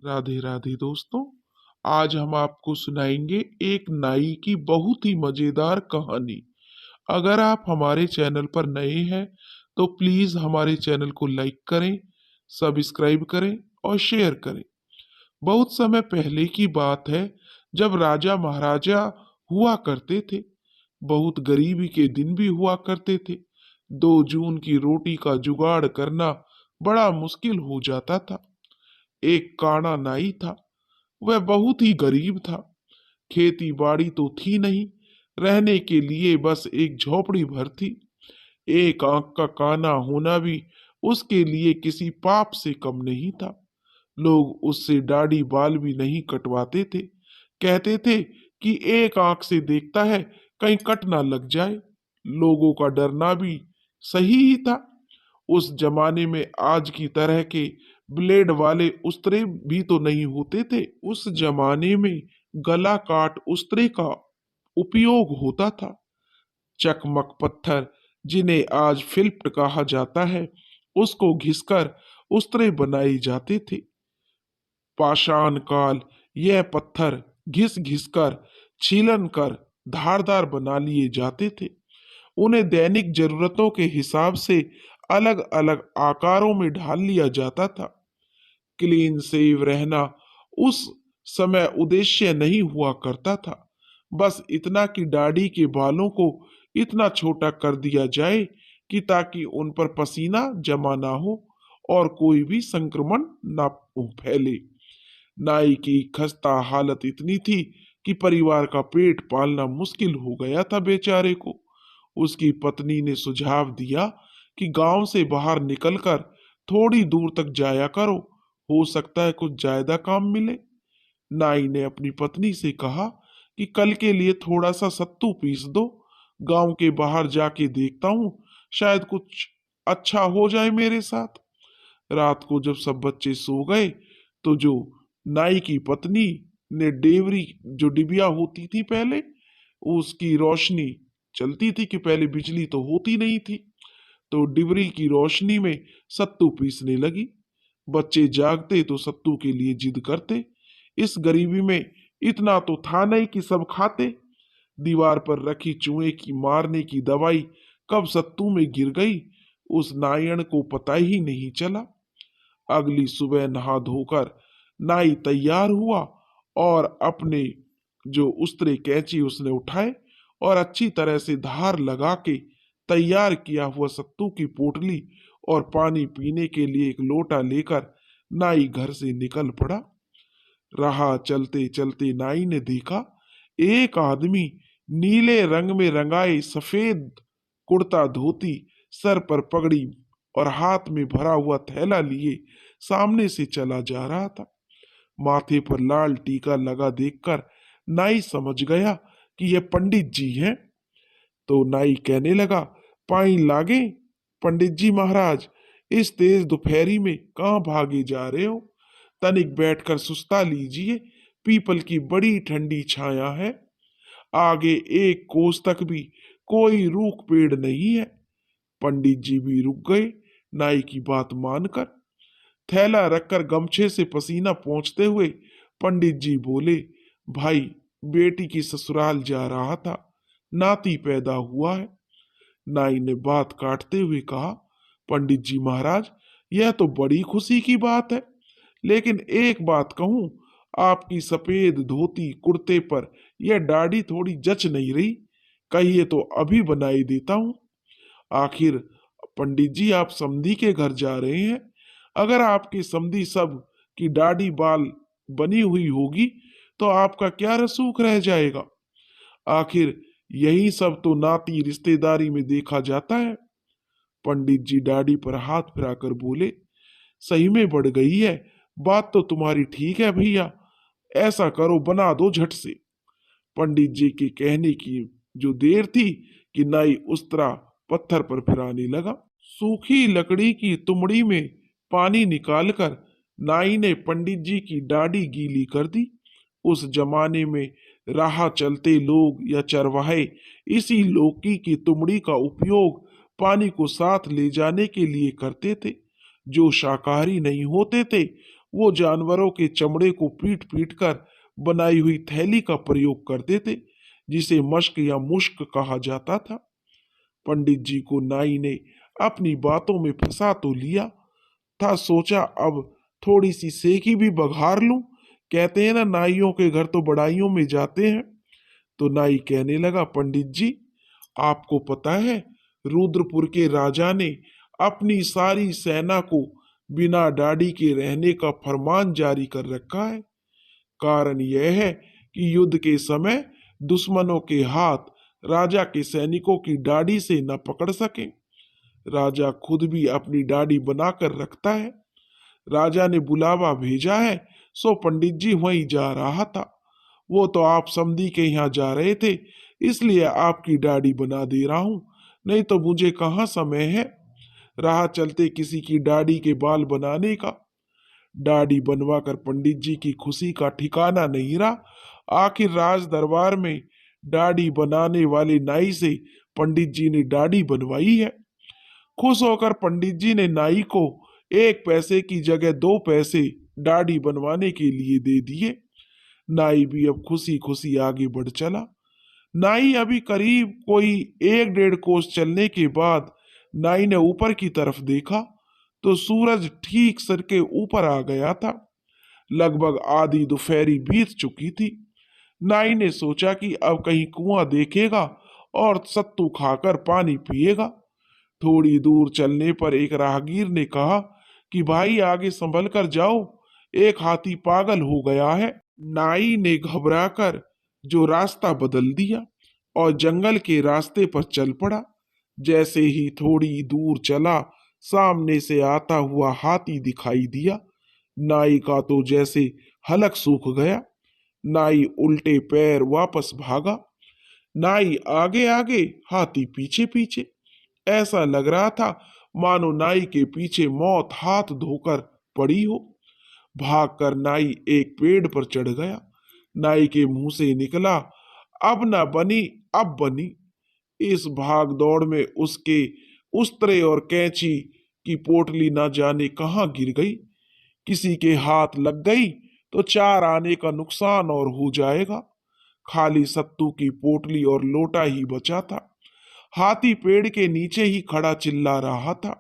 राधे राधे दोस्तों। आज हम आपको सुनाएंगे एक नाई की बहुत ही मजेदार कहानी। अगर आप हमारे चैनल पर नए हैं तो प्लीज हमारे चैनल को लाइक करें, सब्सक्राइब करें और शेयर करें। बहुत समय पहले की बात है, जब राजा महाराजा हुआ करते थे। बहुत गरीबी के दिन भी हुआ करते थे। 2 जून की रोटी का जुगाड़ करना बड़ा मुश्किल हो जाता था। एक काना नाई था। वह बहुत ही गरीब था। खेती बाड़ी तो थी नहीं, रहने के लिए बस एक झोपड़ी भर थी। एक आंख का काना होना भी उसके लिए किसी पाप से कम नहीं था। लोग उससे दाढ़ी बाल भी नहीं कटवाते थे। कहते थे कि एक आंख से देखता है, कहीं कट ना लग जाए। लोगों का डरना भी सही ही था। उस जमाने में आज की तरह के ब्लेड वाले उस्तरे भी तो नहीं होते थे। उस जमाने में गला काट उस्तरे का उपयोग होता था। चकमक पत्थर, जिन्हें आज फिल्प्ट कहा जाता है, उसको घिसकर उस्तरे बनाए जाते थे। पाषाण काल यह पत्थर घिस घिस कर, छीलन कर धारदार बना लिए जाते थे। उन्हें दैनिक जरूरतों के हिसाब से अलग अलग आकारों में ढाल लिया जाता था। क्लीन सेव रहना उस समय उद्देश्य नहीं हुआ करता था। बस इतना कि दाढ़ी के बालों को इतना छोटा कर दिया जाए कि ताकि उन पर पसीना जमा ना हो और कोई भी संक्रमण ना फैले। नाई की खस्ता हालत इतनी थी कि परिवार का पेट पालना मुश्किल हो गया था बेचारे को। उसकी पत्नी ने सुझाव दिया कि गांव से बाहर निकलकर थोड़ी दूर तक जाया करो, हो सकता है कुछ ज्यादा काम मिले। नाई ने अपनी पत्नी से कहा कि कल के लिए थोड़ा सा सत्तू पीस दो, गांव के बाहर जाके देखता हूँ, शायद कुछ अच्छा हो जाए मेरे साथ। रात को जब सब बच्चे सो गए तो जो नाई की पत्नी ने डेवरी, जो डिबिया होती थी पहले, उसकी रोशनी चलती थी कि पहले बिजली तो होती नहीं थी, तो डिबरी की रोशनी में सत्तू पीसने लगी। बच्चे जागते तो सत्तू के लिए जिद करते। इस गरीबी में इतना तो था नहीं कि सब खाते। दीवार पर रखी चूहे की मारने की दवाई कब सत्तू में गिर गई, उस नायण को पता ही नहीं चला। अगली सुबह नहा धोकर नाई तैयार हुआ और अपने जो उस्तरे कैंची उसने उठाए और अच्छी तरह से धार लगा के तैयार किया हुआ सत्तू की पोटली और पानी पीने के लिए एक लोटा लेकर नाई घर से निकल पड़ा। रहा चलते चलते नाई ने देखा, एक आदमी नीले रंग में रंगाए सफेद कुर्ता धोती, सर पर पगड़ी और हाथ में भरा हुआ थैला लिए सामने से चला जा रहा था। माथे पर लाल टीका लगा देखकर नाई समझ गया कि यह पंडित जी हैं। तो नाई कहने लगा, पाई लागे पंडित जी महाराज, इस तेज दोपहरी में कहाँ भागे जा रहे हो? तनिक बैठकर सुस्ता लीजिए, पीपल की बड़ी ठंडी छाया है। आगे 1 कोस तक भी कोई रूख पेड़ नहीं है। पंडित जी भी रुक गए नाई की बात मानकर। थैला रखकर गमछे से पसीना पोंछते हुए पंडित जी बोले, भाई, बेटी की ससुराल जा रहा था, नाती पैदा हुआ है। नाई ने बात काटते हुए कहा, पंडित जी महाराज, यह तो बड़ी खुशी की बात है, लेकिन एक बात कहूं, आपकी सफेद धोती कुर्ते पर यह दाढ़ी थोड़ी जच नहीं रही। कहिए तो अभी बनाई देता हूं। आखिर पंडित जी, आप समधी के घर जा रहे हैं। अगर आपके समधी सब की दाढ़ी बाल बनी हुई होगी तो आपका क्या रसूख रह जाएगा। आखिर यही सब तो नाती रिश्तेदारी में देखा जाता है। पंडित जी दाढ़ी पर हाथ फिराकर बोले, सही में बढ़ गई है। बात तो तुम्हारी ठीक है भैया, ऐसा करो, बना दो झट से। पंडित जी के कहने की जो देर थी कि नाई उस्तरा पत्थर पर फिराने लगा। सूखी लकड़ी की तुमड़ी में पानी निकालकर नाई ने पंडित जी की दाढ़ी गीली कर दी। उस जमाने में राह चलते लोग या चरवाहे इसी लौकी की तुमड़ी का उपयोग पानी को साथ ले जाने के लिए करते थे। जो शाकाहारी नहीं होते थे वो जानवरों के चमड़े को पीट पीट कर बनाई हुई थैली का प्रयोग करते थे, जिसे मश्क या मुश्क कहा जाता था। पंडित जी को नाई ने अपनी बातों में फंसा तो लिया था, सोचा अब थोड़ी सी सेकी भी बघार लूं। कहते हैं ना, नाइयों के घर तो बड़ाइयों में जाते हैं। तो नाई कहने लगा, पंडित जी, आपको पता है, रुद्रपुर के राजा ने अपनी सारी सेना को बिना दाढ़ी के रहने का फरमान जारी कर रखा है। कारण यह है कि युद्ध के समय दुश्मनों के हाथ राजा के सैनिकों की दाढ़ी से न पकड़ सके। राजा खुद भी अपनी दाढ़ी बनाकर रखता है। राजा ने बुलावा भेजा है, सो पंडित जी वहीं जा रहा था। वो तो आप समधी के यहाँ जा रहे थे, इसलिए आपकी दाढ़ी बना दे रहा हूं, नहीं तो मुझे कहाँ समय है राह चलते किसी की दाढ़ी के बाल बनाने का। दाढ़ी बनवाकर पंडित जी की खुशी का ठिकाना नहीं रहा। आखिर राज दरबार में दाढ़ी बनाने वाले नाई से पंडित जी ने दाढ़ी बनवाई है। खुश होकर पंडित जी ने नाई को 1 पैसे की जगह 2 पैसे दाढ़ी बनवाने के लिए दे दिए। नाई भी अब खुशी खुशी आगे बढ़ चला। नाई अभी करीब कोई 1 डेढ़ कोस चलने के बाद नाई ने ऊपर की तरफ देखा तो सूरज ठीक सर के ऊपर आ गया था। लगभग आधी दोपहरी बीत चुकी थी। नाई ने सोचा कि अब कहीं कुआं देखेगा और सत्तू खाकर पानी पिएगा। थोड़ी दूर चलने पर एक राहगीर ने कहा कि भाई आगे संभल कर जाओ, एक हाथी पागल हो गया है। नाई ने घबराकर जो रास्ता बदल दिया और जंगल के रास्ते पर चल पड़ा। जैसे ही थोड़ी दूर चला, सामने से आता हुआ हाथी दिखाई दिया। नाई का तो जैसे हलक सूख गया। नाई उल्टे पैर वापस भागा। नाई आगे आगे, हाथी पीछे पीछे। ऐसा लग रहा था मानो नाई के पीछे मौत हाथ धोकर पड़ी हो। भागकर नाई एक पेड़ पर चढ़ गया। नाई के मुंह से निकला, अब ना बनी, अब बनी। इस भाग दौड़ में उसके उस्तरे और कैंची की पोटली ना जाने कहाँ गिर गई। किसी के हाथ लग गई तो 4 आने का नुकसान और हो जाएगा। खाली सत्तू की पोटली और लोटा ही बचा था। हाथी पेड़ के नीचे ही खड़ा चिल्ला रहा था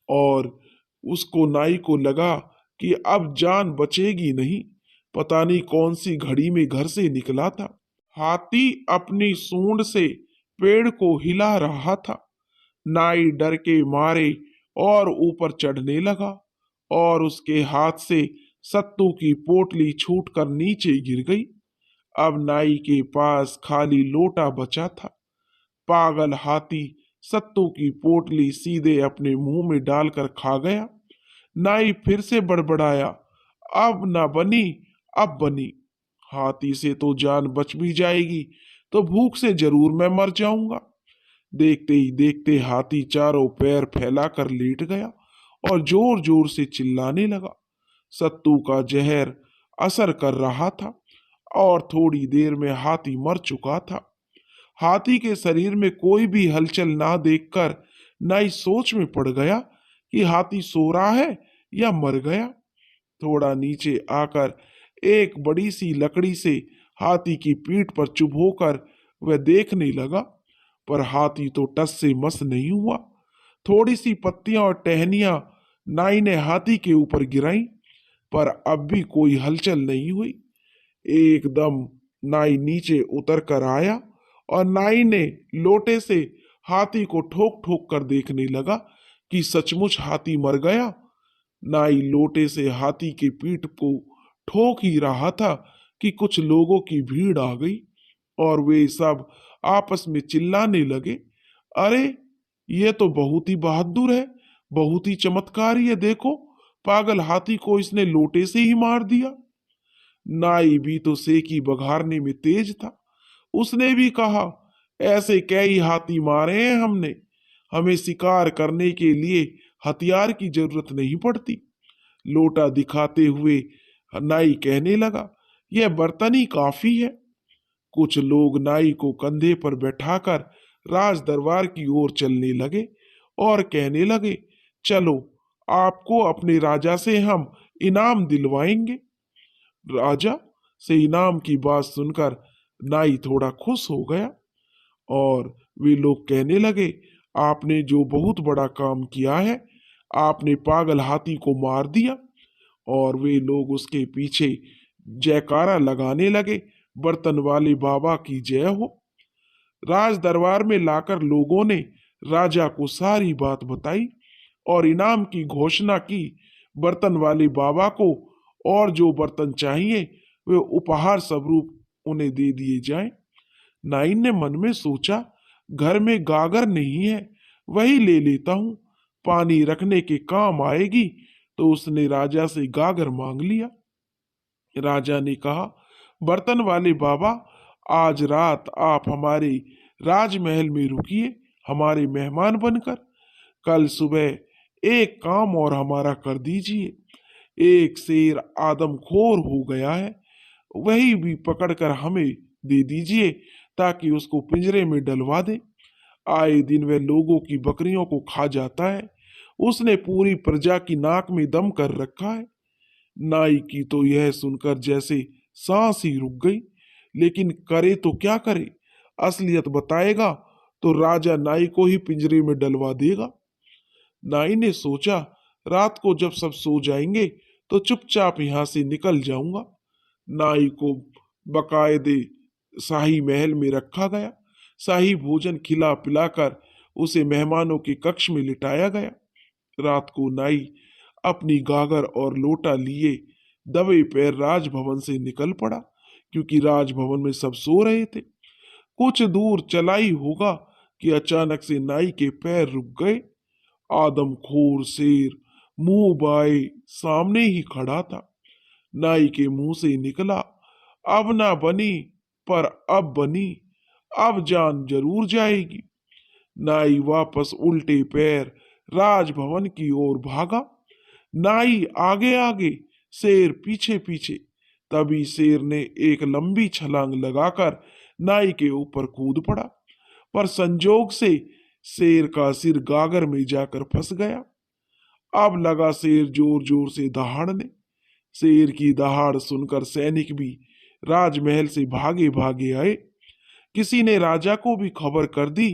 और उसको नाई को लगा कि अब जान बचेगी नहीं। पता नहीं कौन सी घड़ी में घर से निकला था। हाथी अपनी सूंड से पेड़ को हिला रहा था। नाई डर के मारे और ऊपर चढ़ने लगा और उसके हाथ से सत्तू की पोटली छूटकर नीचे गिर गई। अब नाई के पास खाली लोटा बचा था। पागल हाथी सत्तू की पोटली सीधे अपने मुंह में डालकर खा गया। नाई फिर से बड़बड़ाया, अब न बनी, अब बनी। हाथी से तो जान बच भी जाएगी, तो भूख से जरूर मैं मर जाऊंगा। देखते ही देखते हाथी चारों पैर फैलाकर लेट गया और जोर जोर से चिल्लाने लगा। सत्तू का जहर असर कर रहा था और थोड़ी देर में हाथी मर चुका था। हाथी के शरीर में कोई भी हलचल ना देखकर नाई सोच में पड़ गया कि हाथी सो रहा है या मर गया। थोड़ा नीचे आकर एक बड़ी सी लकड़ी से हाथी की पीठ पर चुभोकर वह देखने लगा, पर हाथी तो टस से मस नहीं हुआ। थोड़ी सी पत्तियां और टहनियां नाई ने हाथी के ऊपर गिराई, पर अब भी कोई हलचल नहीं हुई। एकदम नाई नीचे उतर कर आया और नाई ने लोटे से हाथी को ठोक ठोक कर देखने लगा कि सचमुच हाथी मर गया। नाई लोटे से हाथी की पीठ को ठोक ही रहा था कि कुछ लोगों की भीड़ आ गई और वे सब आपस में चिल्लाने लगे, अरे ये तो बहुत ही बहादुर है, बहुत ही चमत्कारी है, देखो पागल हाथी को इसने लोटे से ही मार दिया। नाई भी तो सेकी बघारने में तेज था। उसने भी कहा, ऐसे कई हाथी मारे हैं हमने, हमें शिकार करने के लिए हथियार की जरूरत नहीं पड़ती। लोटा दिखाते हुए नाई कहने लगा, यह बर्तन ही काफी है। कुछ लोग नाई को कंधे पर बैठाकर राज दरबार की ओर चलने लगे और कहने लगे, चलो आपको अपने राजा से हम इनाम दिलवाएंगे। राजा से इनाम की बात सुनकर नाई थोड़ा खुश हो गया और वे लोग कहने लगे, आपने जो बहुत बड़ा काम किया है, आपने पागल हाथी को मार दिया। और वे लोग उसके पीछे जयकारा लगाने लगे, बर्तन वाले बाबा की जय हो। राज दरबार में लाकर लोगों ने राजा को सारी बात बताई और इनाम की घोषणा की। बर्तन वाले बाबा को और जो बर्तन चाहिए वे उपहार स्वरूप उन्हें दे दिए जाएं। नाइन ने मन में सोचा, घर में गागर नहीं है, वही ले लेता हूं, पानी रखने के काम आएगी। तो उसने राजा से गागर मांग लिया। राजा ने कहा, बर्तन वाले बाबा, आज रात आप हमारे राजमहल में रुकिए, हमारे मेहमान बनकर। कल सुबह एक काम और हमारा कर दीजिए। एक शेर आदमखोर हो गया है, वही भी पकड़कर हमें दे दीजिए ताकि उसको पिंजरे में डलवा दे। आए दिन वह लोगों की बकरियों को खा जाता है, उसने पूरी प्रजा की नाक में दम कर रखा है। नाई की तो यह सुनकर जैसे सांस ही रुक गई, लेकिन करे तो क्या करे, असलियत बताएगा तो राजा नाई को ही पिंजरे में डलवा देगा। नाई ने सोचा, रात को जब सब सो जाएंगे तो चुपचाप यहां से निकल जाऊंगा। नाई को बकायदे शाही महल में रखा गया। शाही भोजन खिला पिलाकर उसे मेहमानों के कक्ष में लिटाया गया। रात को नाई अपनी गागर और लोटा लिए दबे पैर राजभवन से निकल पड़ा, क्योंकि राजभवन में सब सो रहे थे। कुछ दूर चला ही होगा कि अचानक से नाई के पैर रुक गए। आदमखोर शेर मुंह बाए सामने ही खड़ा था। नाई के मुंह से निकला, अब ना बनी पर अब बनी, अब जान जरूर जाएगी। नाई वापस उल्टे पैर राजभवन की ओर भागा। नाई आगे आगे, शेर पीछे पीछे। तभी शेर ने एक लंबी छलांग लगाकर नाई के ऊपर कूद पड़ा, पर संजोग से शेर का सिर गागर में जाकर फंस गया। अब लगा शेर जोर जोर से दहाड़ने। शेर की दहाड़ सुनकर सैनिक भी राजमहल से भागे भागे आए। किसी ने राजा को भी खबर कर दी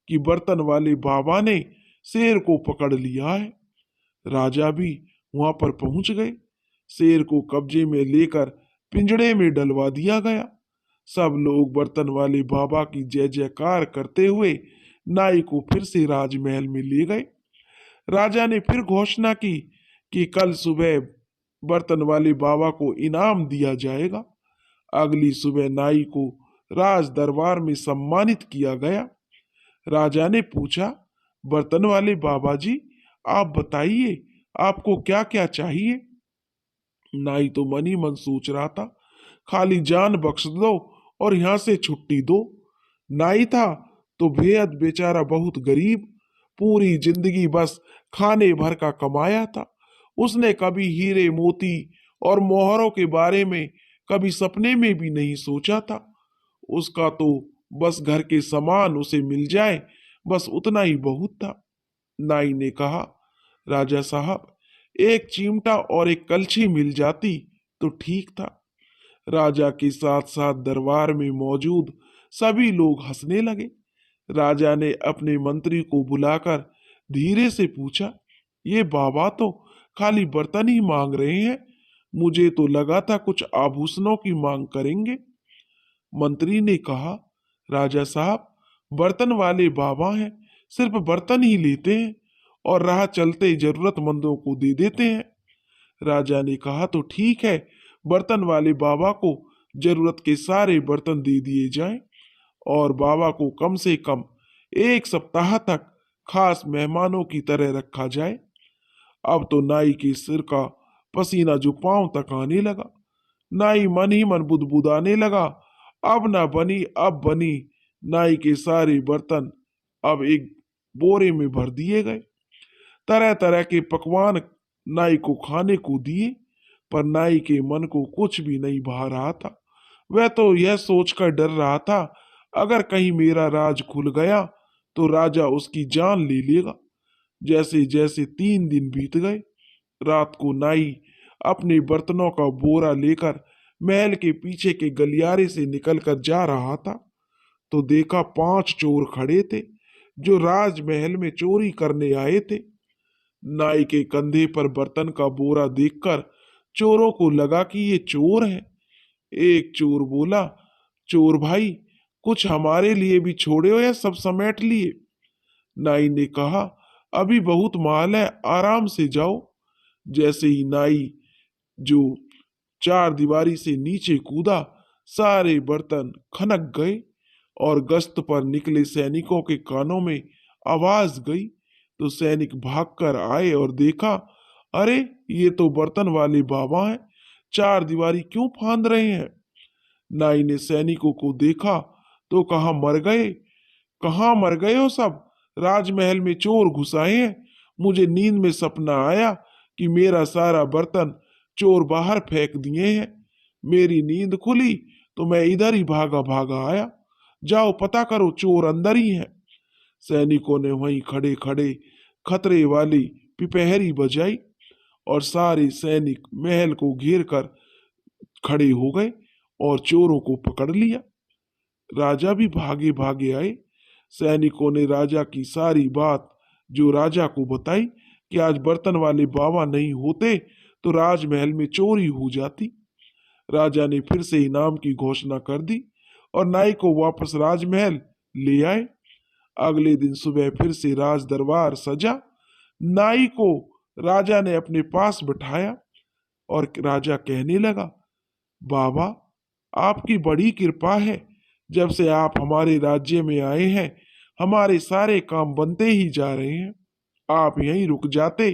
कि बर्तन वाले बाबा ने शेर को पकड़ लिया है। राजा भी वहां पर पहुंच गए। शेर को कब्जे में लेकर पिंजड़े में डलवा दिया गया। सब लोग बर्तन वाले बाबा की जय जयकार करते हुए नाई को फिर से राजमहल में ले गए। राजा ने फिर घोषणा की कि कल सुबह बर्तन वाले बाबा को इनाम दिया जाएगा। अगली सुबह नाई को राज दरबार में सम्मानित किया गया। राजा ने पूछा, बर्तन वाले बाबा जी, आप बताइए आपको क्या क्या चाहिए। नाई तो मन ही मन सोच रहा था, खाली जान बख्श दो और यहां से छुट्टी दो। नाई था तो बेहद बेचारा, बहुत गरीब, पूरी जिंदगी बस खाने भर का कमाया था। उसने कभी हीरे मोती और मोहरों के बारे में कभी सपने में भी नहीं सोचा था। उसका तो बस घर के सामान उसे मिल जाए, बस उतना ही बहुत था। नाई ने कहा, राजा साहब, एक चिमटा और एक कलछी मिल जाती तो ठीक था। राजा के साथ साथ दरबार में मौजूद सभी लोग हंसने लगे। राजा ने अपने मंत्री को बुलाकर धीरे से पूछा, ये बाबा तो खाली बर्तन ही मांग रहे हैं, मुझे तो लगा था कुछ आभूषणों की मांग करेंगे। मंत्री ने कहा, राजा साहब, बर्तन वाले बाबा हैं, सिर्फ बर्तन ही लेते हैं और राह चलते जरूरतमंदों को दे देते हैं। राजा ने कहा, तो ठीक है, बर्तन वाले बाबा को जरूरत के सारे बर्तन दे दिए जाएं और बाबा को कम से कम एक सप्ताह तक खास मेहमानों की तरह रखा जाए। अब तो नाई के सिर का पसीना जो पांव तक आने लगा। नाई मन ही मन बुदबुदाने लगा, अब ना बनी अब बनी। नाई के सारे बर्तन अब एक बोरे में भर दिए गए। तरह तरह के पकवान नाई को खाने को दिए, पर नाई के मन को कुछ भी नहीं भा रहा था। वह तो यह सोचकर डर रहा था, अगर कहीं मेरा राज खुल गया तो राजा उसकी जान ले लेगा। जैसे जैसे 3 दिन बीत गए, रात को नाई अपने बर्तनों का बोरा लेकर महल के पीछे के गलियारे से निकलकर जा रहा था तो देखा 5 चोर खड़े थे जो राजमहल में चोरी करने आए थे। नाई के कंधे पर बर्तन का बोरा देखकर चोरों को लगा कि ये चोर है। एक चोर बोला, चोर भाई, कुछ हमारे लिए भी छोड़े हो या सब समेट लिए? नाई ने कहा, अभी बहुत माल है, आराम से जाओ। जैसे ही नाई जो चार दीवारी से नीचे कूदा, सारे बर्तन खनक गए और गश्त पर निकले सैनिकों के कानों में आवाज गई तो सैनिक भागकर आए और देखा, अरे ये तो बर्तन वाले बाबा हैं, चार दीवारी क्यों फांद रहे हैं? नाई ने सैनिकों को देखा तो कहा, मर गए? कहाँ मर गए हो सब? राजमहल में चोर घुस आए हैं। मुझे नींद में सपना आया कि मेरा सारा बर्तन चोर बाहर फेंक दिए हैं। मेरी नींद खुली तो मैं इधर ही भागा भागा आया। जाओ पता करो, चोर अंदर ही है। सैनिकों ने वहीं खड़े खड़े खतरे वाली पिपहरी बजाई और सारे सैनिक महल को घेर कर खड़े हो गए और चोरों को पकड़ लिया। राजा भी भागे भागे आए। सैनिकों ने राजा की सारी बात जो राजा को बताई कि आज बर्तन वाले बाबा नहीं होते तो राजमहल में चोरी हो जाती। राजा ने फिर से इनाम की घोषणा कर दी और नाई को वापस राजमहल ले आए। अगले दिन सुबह फिर से राज दरबार सजा। नाई को राजा ने अपने पास बिठाया और राजा कहने लगा, बाबा, आपकी बड़ी कृपा है। जब से आप हमारे राज्य में आए हैं हमारे सारे काम बनते ही जा रहे हैं। आप यहीं रुक जाते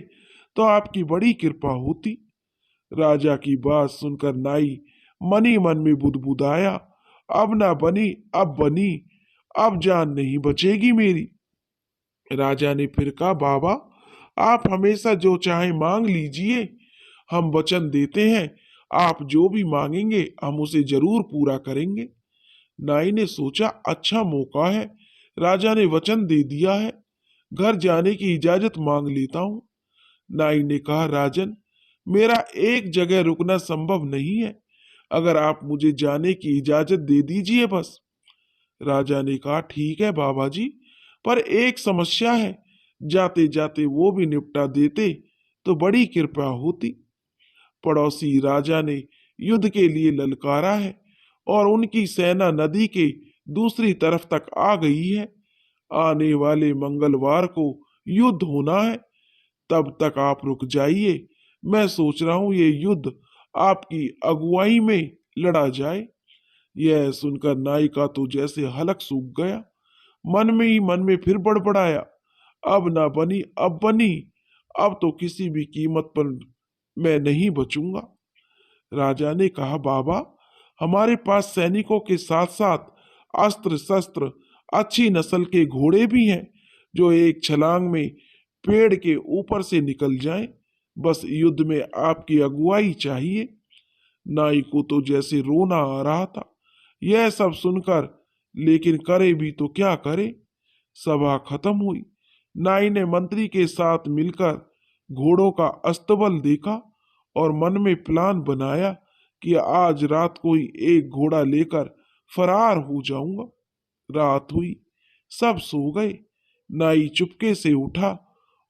तो आपकी बड़ी कृपा होती। राजा की बात सुनकर नाई मन ही मन में बुदबुदाया, अब ना बनी अब बनी, अब जान नहीं बचेगी मेरी। राजा ने फिर कहा, बाबा, आप हमेशा जो चाहे मांग लीजिए, हम वचन देते हैं आप जो भी मांगेंगे हम उसे जरूर पूरा करेंगे। नाई ने सोचा, अच्छा मौका है, राजा ने वचन दे दिया है, घर जाने की इजाजत मांग लेता हूँ। नाई ने कहा, राजन, मेरा एक जगह रुकना संभव नहीं है, अगर आप मुझे जाने की इजाजत दे दीजिए बस। राजा ने कहा, ठीक है बाबा जी, पर एक समस्या है, जाते जाते वो भी निपटा देते तो बड़ी कृपा होती। पड़ोसी राजा ने युद्ध के लिए ललकारा है और उनकी सेना नदी के दूसरी तरफ तक आ गई है। आने वाले मंगलवार को युद्ध होना है, तब तक आप रुक जाइए। मैं सोच रहा हूं ये युद्ध आपकी अगुवाई में लड़ा जाए। यह सुनकर नाई का तो जैसे हलक सूख गया। मन में ही मन में फिर बड़बड़ाया, अब ना बनी अब बनी, अब तो किसी भी कीमत पर मैं नहीं बचूंगा। राजा ने कहा, बाबा, हमारे पास सैनिकों के साथ साथ अस्त्र शस्त्र अच्छी नस्ल के घोड़े भी हैं जो एक छलांग में पेड़ के ऊपर से निकल जाएं। बस युद्ध में आपकी अगुवाई चाहिए। नाई को तो जैसे रोना आ रहा था यह सब सुनकर, लेकिन करे भी तो क्या करे। सभा खत्म हुई। नाई ने मंत्री के साथ मिलकर घोड़ों का अस्तबल देखा और मन में प्लान बनाया कि आज रात को ही एक घोड़ा लेकर फरार हो जाऊंगा। रात हुई, सब सो गए। नाई चुपके से उठा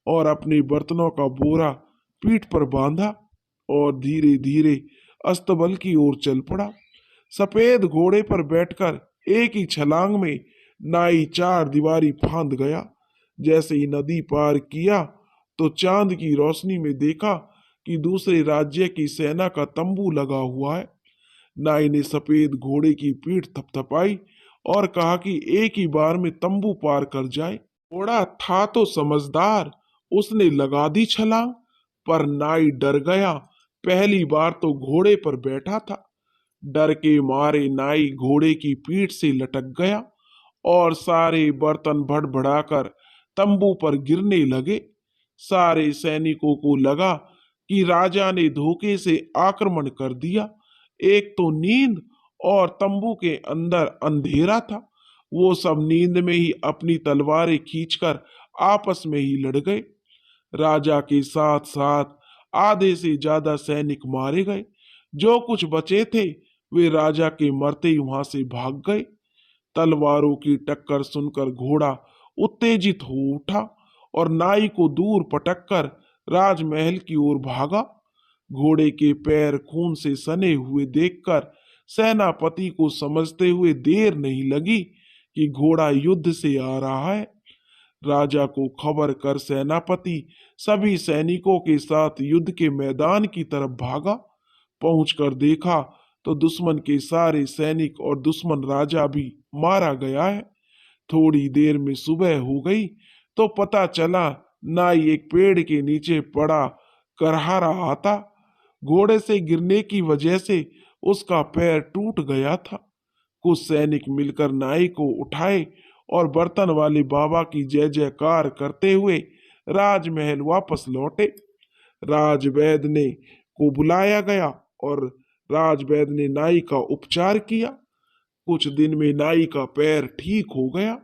और अपने बर्तनों का बोरा पीठ पर बांधा और धीरे धीरे अस्तबल की ओर चल पड़ा। सफेद घोड़े पर बैठकर एक ही छलांग में नाई चार दीवारी फांद गया। जैसे ही नदी पार किया तो चांद की रोशनी में देखा कि दूसरे राज्य की सेना का तंबू लगा हुआ है। नाई ने सफेद घोड़े की पीठ थपथपाई और कहा कि एक ही बार में तंबू पार कर जाए। घोड़ा था तो समझदार, उसने लगा दी छलांग, पर नाई डर गया। पहली बार तो घोड़े पर बैठा था। डर के मारे नाई घोड़े की पीठ से लटक गया और सारे बर्तन भड़बड़ाकर तंबू पर गिरने लगे। सारे सैनिकों को लगा कि राजा ने धोखे से आक्रमण कर दिया। एक तो नींद और तंबू के अंदर अंधेरा था। वो सब नींद में ही अपनी तलवारें खींचकर आपस में ही लड़ गए। राजा के साथ साथ आधे से ज्यादा सैनिक मारे गए। जो कुछ बचे थे वे राजा के मरते ही वहां से भाग गए। तलवारों की टक्कर सुनकर घोड़ा उत्तेजित हो उठा और नाई को दूर पटककर राजमहल की ओर भागा। घोड़े के पैर खून से सने हुए देखकर सेनापति को समझते हुए देर नहीं लगी कि घोड़ा युद्ध से आ रहा है। राजा को खबर कर सेनापति सभी सैनिकों के साथ युद्ध के मैदान की तरफ भागा। पहुंचकर देखा तो दुश्मन के सारे सैनिक और दुश्मन राजा भी मारा गया है। थोड़ी देर में सुबह हो गई तो पता चला नाई एक पेड़ के नीचे पड़ा करहा रहा था। घोड़े से गिरने की वजह से उसका पैर टूट गया था। कुछ सैनिक मिलकर नाई को उठाए और बर्तन वाले बाबा की जय जयकार करते हुए राजमहल वापस लौटे। राजवैद्य ने को बुलाया गया और राजवैद्य ने नाई का उपचार किया। कुछ दिन में नाई का पैर ठीक हो गया।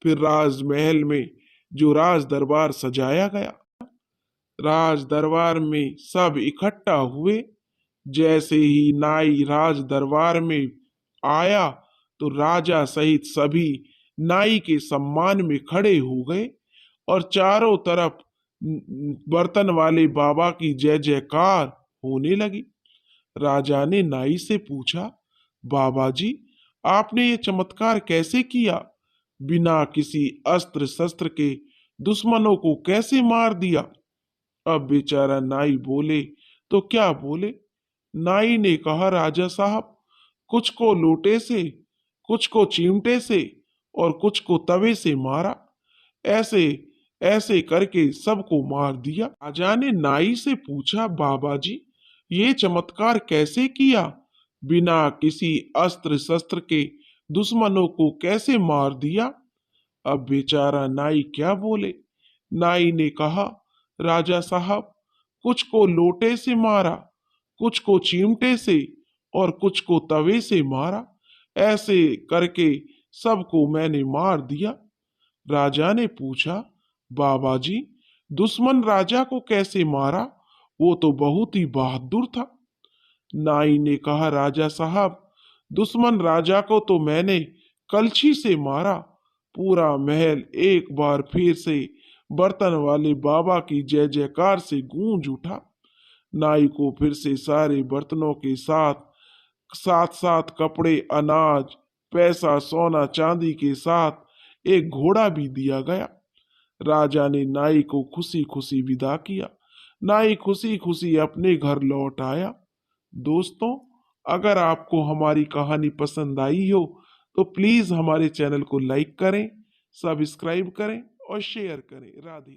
फिर राजमहल में जो राज दरबार सजाया गया। राज दरबार में सब इकट्ठा हुए। जैसे ही नाई राज दरबार में आया तो राजा सहित सभी नाई के सम्मान में खड़े हो गए और चारों तरफ बर्तन वाले बाबा की जय जयकार होने लगी। राजा ने नाई से पूछा, बाबा जी, आपने ये चमत्कार कैसे किया? बिना किसी अस्त्र शस्त्र के दुश्मनों को कैसे मार दिया? अब बेचारा नाई बोले तो क्या बोले। नाई ने कहा, राजा साहब, कुछ को लोटे से, कुछ को चिमटे से और कुछ को तवे से मारा। ऐसे ऐसे करके सबको मार दिया। राजा ने नाई से पूछा, बाबा जी, ये चमत्कार कैसे किया? बिना किसी अस्त्र शस्त्र के दुश्मनों को कैसे मार दिया? अब बेचारा नाई क्या बोले। नाई ने कहा, राजा साहब, कुछ को लोटे से मारा, कुछ को चिमटे से और कुछ को तवे से मारा। ऐसे करके सबको मैंने मार दिया। राजा ने पूछा, बाबा जी, दुश्मन राजा को कैसे मारा? वो तो बहुत ही बहादुर था। नाई ने कहा, राजा साहब, दुश्मन राजा को तो मैंने कलछी से मारा। पूरा महल एक बार फिर से बर्तन वाले बाबा की जय जयकार से गूंज उठा। नाई को फिर से सारे बर्तनों के साथ साथ साथ कपड़े, अनाज, पैसा, सोना चांदी के साथ एक घोड़ा भी दिया गया। राजा ने नाई को खुशी खुशी विदा किया। नाई खुशी खुशी अपने घर लौट आया। दोस्तों, अगर आपको हमारी कहानी पसंद आई हो तो प्लीज हमारे चैनल को लाइक करें, सब्सक्राइब करें और शेयर करें। राधे।